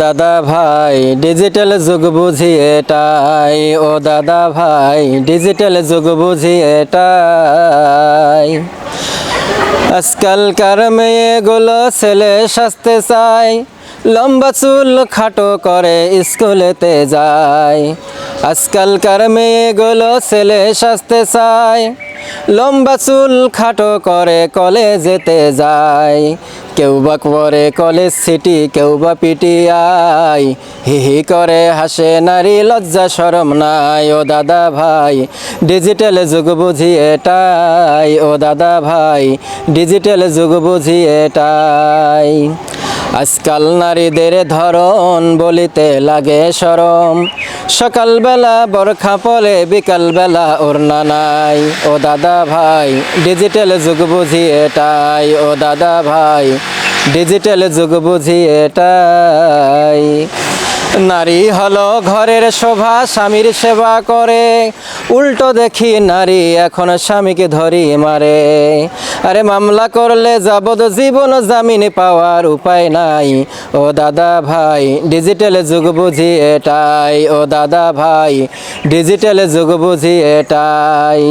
দাদা ভাই ডিজিটাল যুগ বুঝি এটাই, ও দাদা ভাই ডিজিটাল যুগ বুঝি এটাই। আজকালকার মেয়েগুলো ছেলে সাজতে চায়, লম্বা চুল খাটো করে স্কুলেতে যায়। আজকালকার মেয়েগুলো ছেলে সাজতে চায়, লম্বা চুল খাটো করে কলেজেতে যায়। কেউ বা করে কলেজ সিটি, কেউ বা পিটিআই, হি হি করে হাসে নারী, লজ্জা শরম নাই। ও দাদা ভাই ডিজিটাল যুগ বুঝি এটাই, ও দাদা ভাই ডিজিটাল যুগ বুঝি এটাই। আজকাল নারীদের ধরন বলিতে লাগে শরম, সকালবেলা বোরখা পরে বিকালবেলা ওড়না নাই। ও দাদা ভাই ডিজিটাল যুগ বুঝি এটাই, ও দাদা ভাই ডিজিটাল যুগ বুঝি এটাই। নারী হলো ঘরের শোভা, স্বামীর সেবা করে, উল্টো দেখি নারী এখন স্বামীকে ধরি মারে। আরে মামলা করলে যাবজ্জীবন জামিন পাওয়ার উপায় নাই। ও দাদা ভাই ডিজিটাল যুগ বুঝি এটাই, ও দাদা ভাই ডিজিটাল যুগ বুঝি এটাই।